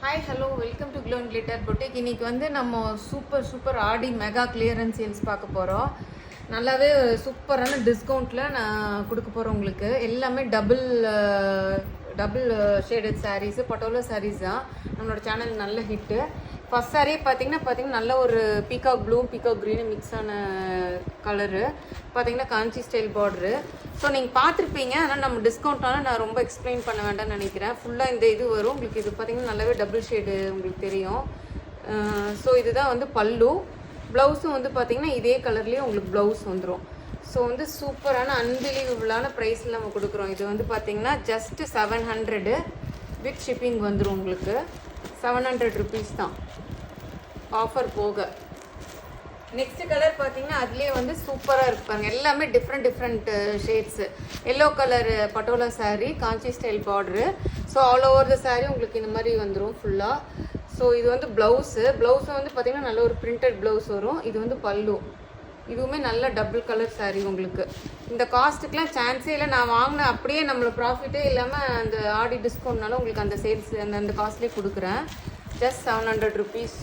Hi hello welcome to glow and glitter boutique. இன்றைக்கி வந்து நம்ம சூப்பர் ஆடி மெகா கிளியரன்ஸ் சேல்ஸ் பார்க்க போகிறோம். நல்லாவே சூப்பரான டிஸ்கவுண்ட்டில் நான் கொடுக்க போகிறேன் உங்களுக்கு. எல்லாமே டபுள் ஷேடட் சாரீஸு, பட்டோலா சாரீஸ் தான். நம்மளோட சேனல் நல்ல ஹிட்டு. ஃபஸ்ட் சாரீ பார்த்தீங்கன்னா நல்ல ஒரு peacock blue peacock green mix ஆன கலரு. பார்த்தீங்கன்னா காஞ்சி ஸ்டைல் பார்டரு. ஸோ நீங்கள் பார்த்துருப்பீங்க, ஆனால் நம்ம டிஸ்கவுண்ட்னால நான் ரொம்ப எக்ஸ்பிளைன் பண்ண வேண்டாம்னு நினைக்கிறேன். ஃபுல்லாக இந்த இது வரும் உங்களுக்கு. இது பார்த்தீங்கன்னா நல்லாவே டபுள் ஷேடு உங்களுக்கு தெரியும். ஸோ இதுதான் வந்து பல்லு. ப்ளவுஸும் வந்து பார்த்தீங்கன்னா இதே கலர்லேயே உங்களுக்கு ப்ளவுஸ் வந்துடும். ஸோ வந்து சூப்பரான அன்பிலீவபிளான ப்ரைஸில் நம்ம கொடுக்குறோம். இது வந்து பார்த்தீங்கன்னா ஜஸ்ட்டு 700 வித் ஷிப்பிங் வந்துடும் உங்களுக்கு. 700 ருபீஸ் தான் ஆஃபர் போக. நெக்ஸ்ட் கலர் பார்த்தீங்கன்னா அதுலேயே வந்து சூப்பராக இருப்பாங்க. எல்லாமே different shades. Yellow colour patola sari, Kanchi style border. So all over the sari உங்களுக்கு இந்த மாதிரி வந்துடும் ஃபுல்லாக. ஸோ இது வந்து ப்ளவுஸும் வந்து பார்த்தீங்கன்னா நல்ல ஒரு பிரிண்டட் ப்ளவுஸ் வரும். இது வந்து பல்லு. இதுவுமே நல்ல டபுள் கலர் சாரீ உங்களுக்கு. இந்த காஸ்ட்டுக்கெலாம் சான்ஸே இல்லை. நான் வாங்கின அப்படியே நம்மளோட ப்ராஃபிட்டே இல்லாமல் அந்த ஆடி டிஸ்கவுண்ட்னால உங்களுக்கு அந்த சேல்ஸ் அந்த காஸ்ட்லேயே கொடுக்குறேன். Just 700 rupees.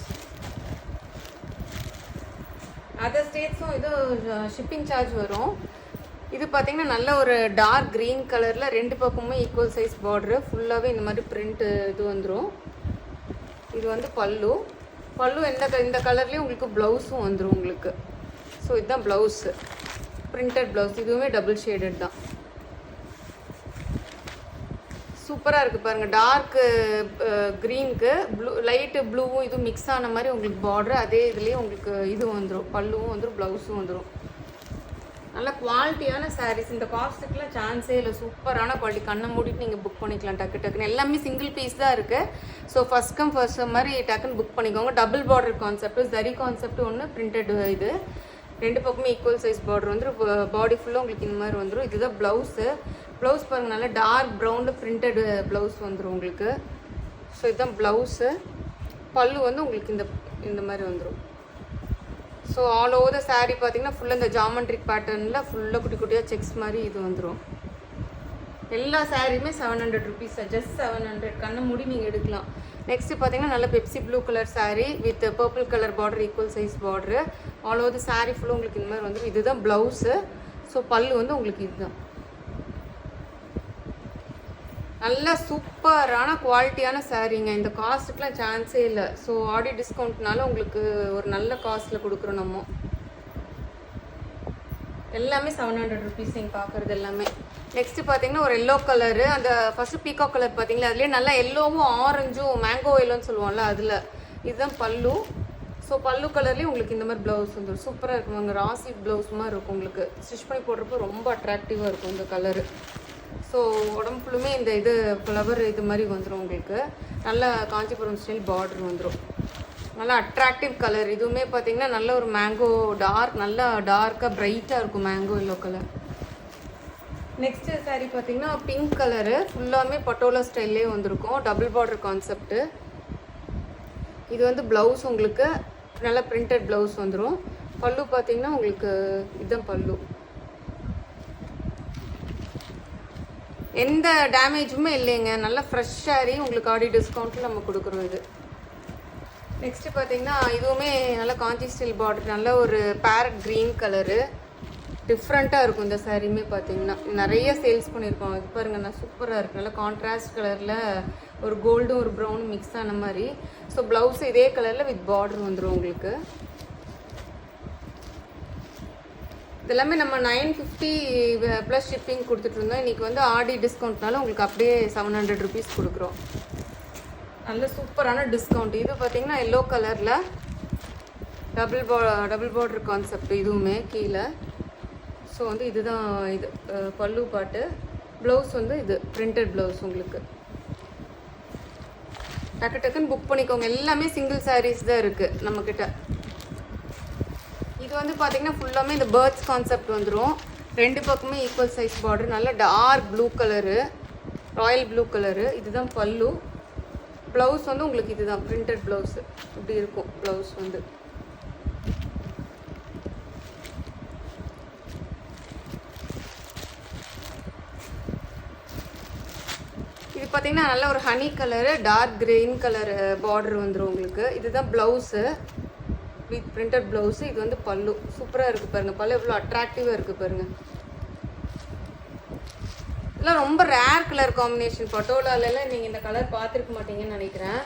அதர் ஸ்டேட்ஸும் இது ஷிப்பிங் சார்ஜ் வரும். இது பார்த்தீங்கன்னா நல்ல ஒரு டார்க் க்ரீன் கலரில் ரெண்டு பக்கமுமே ஈக்குவல் சைஸ் பார்டரு. ஃபுல்லாகவே இந்த மாதிரி பிரிண்ட் இது வந்துடும். இது வந்து பல்லு. இந்த கலர்லேயும் உங்களுக்கு ப்ளவுஸும் வந்துடும் உங்களுக்கு. ஸோ இதுதான் ப்ளவுஸு, பிரிண்டட் ப்ளவுஸ். இதுவுமே டபுள் ஷேடட் தான். சூப்பராக இருக்குது பாருங்கள். டார்க்கு க்ரீனுக்கு லைட்டு ப்ளூவும் இதுவும் மிக்ஸ் ஆன மாதிரி உங்களுக்கு பார்டரு. அதே இதுலேயே உங்களுக்கு இதுவும் வந்துடும், பல்லுவும் வந்துடும், ப்ளவுஸும் வந்துடும். நல்ல குவாலிட்டியான சாரீஸ். இந்த காஸ்ட்டுக்கெலாம் சான்ஸே இல்லை. சூப்பரான குவாலிட்டி. கண்ணை மூடிட்டு நீங்கள் புக் பண்ணிக்கலாம் டக்குன்னு. எல்லாமே சிங்கிள் பீஸ் தான் இருக்குது. ஸோ ஃபஸ்ட் கம் ஃபர்ஸ்ட் மாதிரி டக்குன்னு புக் பண்ணிக்கோங்க. Double border concept, zari concept ஒன்று, பிரிண்டட் இது. ரெண்டு பக்கமே ஈக்குவல் சைஸ் பார்டர் வந்துடும். பாடி ஃபுல்லாக உங்களுக்கு இந்த மாதிரி வந்துடும். இதுதான் ப்ளவுஸு. ப்ளவுஸ் பாருங்கள், நல்லா டார்க் ப்ரௌனில் பிரிண்டட் ப்ளவுஸ் வந்துடும் உங்களுக்கு. ஸோ இதுதான் ப்ளவுஸு. பல்லு வந்து உங்களுக்கு இந்த மாதிரி வந்துடும். So all over the sari பார்த்தீங்கன்னா ஃபுல்லாக இந்த ஜாமெண்ட்ரிக் பேட்டர்னில் ஃபுல்லாக குட்டி குட்டியாக செக்ஸ் மாதிரி இது வந்துடும். எல்லா சாரியுமே 700 ருபீஸ். ஜஸ்ட் 700. கண்ணை மூடி நீங்கள் எடுக்கலாம். நெக்ஸ்ட்டு பார்த்தீங்கன்னா நல்ல Pepsi blue colour sari with purple colour border, equal size border. All over the sari ஃபுல்லாக உங்களுக்கு இந்த மாதிரி வந்துடும். இதுதான் ப்ளவுஸு. ஸோ பல்லு வந்து உங்களுக்கு இதுதான். நல்லா சூப்பரான குவாலிட்டியான சாரீங்க. இந்த காஸ்ட்டுக்கெலாம் சான்ஸே இல்லை. ஸோ ஆடி டிஸ்கவுண்ட்னால உங்களுக்கு ஒரு நல்ல காஸ்ட்டில் கொடுக்குறோம் நம்ம. எல்லாமே 700 ருபீஸ் நீங்கள் பார்க்குறது எல்லாமே. நெக்ஸ்ட்டு பார்த்தீங்கன்னா ஒரு எல்லோ கலரு. அந்த ஃபஸ்ட்டு பீகாக் கலர் பார்த்தீங்களா, அதுலேயே நல்லா எல்லோவும் ஆரஞ்சும் மேங்கோ எல்லோன்னு சொல்லுவோம்ல, அதில் இதுதான் பல்லு. ஸோ பல்லு கலர்லேயும் உங்களுக்கு இந்த மாதிரி ப்ளவுஸ் வந்துடும். சூப்பராக இருக்கும். அங்கே ராசி ப்ளவுஸ் மாதிரி இருக்கும் உங்களுக்கு. ஸ்டிச் பண்ணி போடுறப்போ ரொம்ப அட்ராக்டிவாக இருக்கும் இந்த கலரு. ஸோ உடம்பு ஃபுல்லுமே இந்த இது ஃப்ளவர் இது மாதிரி வந்துடும் உங்களுக்கு. நல்ல காஞ்சிபுரம் ஸ்டைல் பார்டர் வந்துடும். நல்லா அட்ராக்டிவ் கலர். இதுவுமே பார்த்தீங்கன்னா நல்ல ஒரு மேங்கோ நல்லா டார்க்காக ப்ரைட்டாக இருக்கும் mango yellow colour. Next sari பார்த்தீங்கன்னா பிங்க் கலரு. ஃபுல்லாமே பட்டோலா ஸ்டைல்லே வந்திருக்கும். Double border concept. இது வந்து ப்ளவுஸ் உங்களுக்கு நல்லா பிரிண்டட் ப்ளவுஸ் வந்துடும். பல்லு பார்த்தீங்கன்னா உங்களுக்கு இதுதான் பல்லு. எந்த டேமேஜுமே இல்லைங்க. நல்லா ஃப்ரெஷ் சாரீ உங்களுக்கு ஆடி டிஸ்கவுண்ட்டில் நம்ம கொடுக்குறோம் இது. நெக்ஸ்ட்டு பார்த்தீங்கன்னா இதுவுமே நல்லா காஞ்சி ஸ்டைல் பார்டர். நல்ல ஒரு பேரட் க்ரீன் கலரு. டிஃப்ரெண்ட்டாக இருக்கும் இந்த சாரியுமே பார்த்தீங்கன்னா. நிறைய சேல்ஸ் பண்ணியிருக்கோம். இது பாருங்கள், நான் சூப்பராக இருக்குது. நல்லா கான்ட்ராஸ்ட் கலரில் ஒரு கோல்டும் ஒரு ப்ரௌனும் மிக்ஸ் ஆன மாதிரி. ஸோ ப்ளவுஸ் இதே கலரில் வித் பார்டர் வந்துடும் உங்களுக்கு. இதெல்லாமே நம்ம 950 ப்ளஸ் ஷிப்பிங் கொடுத்துட்ருந்தோம். இன்றைக்கி வந்து ஆடி டிஸ்கவுண்ட்னால உங்களுக்கு அப்படியே 700 ருபீஸ் கொடுக்குறோம். நல்ல சூப்பரான டிஸ்கவுண்ட். இது பார்த்தீங்கன்னா எல்லோ கலரில் டபுள் பார்டர் கான்செப்ட். இதுவுமே கீழே. ஸோ வந்து இதுதான் இது பல்லு பாட்டு. ப்ளவுஸ் வந்து இது பிரிண்டட் ப்ளவுஸ் உங்களுக்கு. டக்குன்னு புக் பண்ணிக்கோங்க. எல்லாமே சிங்கிள் சாரீஸ் தான் இருக்குது நம்மக்கிட்ட. இது வந்து பார்த்தீங்கன்னா ஃபுல்லாமே இந்த பேர்ட்ஸ் கான்செப்ட் வந்துடும். ரெண்டு பக்கமே ஈக்குவல் சைஸ் பார்டர். நல்ல dark blue colour, royal blue colour. இதுதான் பல்லு. ப்ளவுஸ் வந்து உங்களுக்கு இதுதான் பிரிண்டட் ப்ளவுஸு. இப்படி இருக்கும் ப்ளவுஸ் வந்து. இது பார்த்தீங்கன்னா நல்ல ஒரு honey colour dark green colour border வந்துடும் உங்களுக்கு. இதுதான் ப்ளவுஸு வித் பிரிண்டட் ப்ளவுஸு. இது வந்து பல்லு. சூப்பராக இருக்குது பாருங்கள். பல்லு எவ்வளோ அட்ராக்டிவாக இருக்குது பாருங்கள். இதெல்லாம் ரொம்ப ரேர் கலர் காம்பினேஷன். பட்டோலாலெல்லாம் நீங்கள் இந்த கலர் பார்த்துருக்க மாட்டீங்கன்னு நினைக்கிறேன்.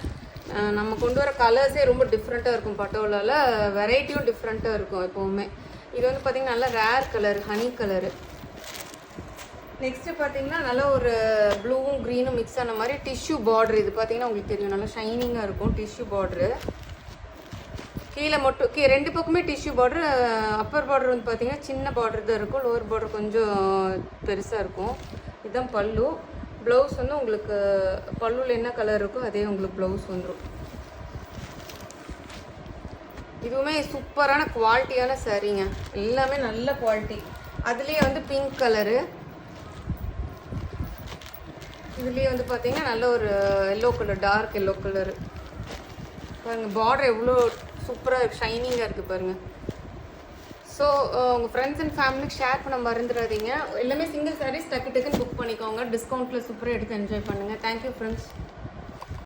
நம்ம கொண்டு வர கலர்ஸே ரொம்ப டிஃப்ரெண்ட்டாக இருக்கும். பட்டோலாவில் வெரைட்டியும் டிஃப்ரெண்ட்டாக இருக்கும் எப்போவுமே. இது வந்து பார்த்திங்கன்னா நல்லா rare colour honey colour. Next பார்த்தீங்கன்னா நல்லா ஒரு ப்ளூவும் க்ரீனும் மிக்ஸ் ஆன மாதிரி டிஷ்யூ பார்ட்ரு. இது பார்த்தீங்கன்னா உங்களுக்கு தெரியும் நல்லா ஷைனிங்காக இருக்கும் டிஷ்யூ பார்ட்ரு. கீழே மட்டும் ரெண்டு பக்கமே டிஷ்யூ பார்ட்ரு. அப்பர் பார்டர் வந்து பார்த்தீங்கன்னா சின்ன பார்டர் தான் இருக்கும். லோவர் பார்டர் கொஞ்சம் பெருசாக இருக்கும். இதுதான் பல்லு. ப்ளவுஸ் வந்து உங்களுக்கு பல்லுவில் என்ன கலர் இருக்கோ அதே உங்களுக்கு ப்ளவுஸ் வந்துடும். இதுவுமே சூப்பரான குவாலிட்டியான சாரீங்க. எல்லாமே நல்ல குவாலிட்டி. அதுலேயே வந்து பிங்க் கலரு. இதுலேயே வந்து பார்த்தீங்கன்னா நல்ல ஒரு yellow colour dark yellow colour பாருங்கள். பார்டர் எவ்வளோ சூப்பராக ஷைனிங்காக இருக்குது பாருங்கள். ஸோ உங்கள் ஃப்ரெண்ட்ஸ் அண்ட் ஃபேமிலிக்கு ஷேர் பண்ண மறந்துடாதீங்க. எல்லாமே சிங்கிள் சாரீஸ் டக்கு டக்குன்னு புக் பண்ணிக்கோங்க. டிஸ்கவுண்ட்டில் சூப்பராக எடுத்து என்ஜாய் பண்ணுங்கள். Thank you friends.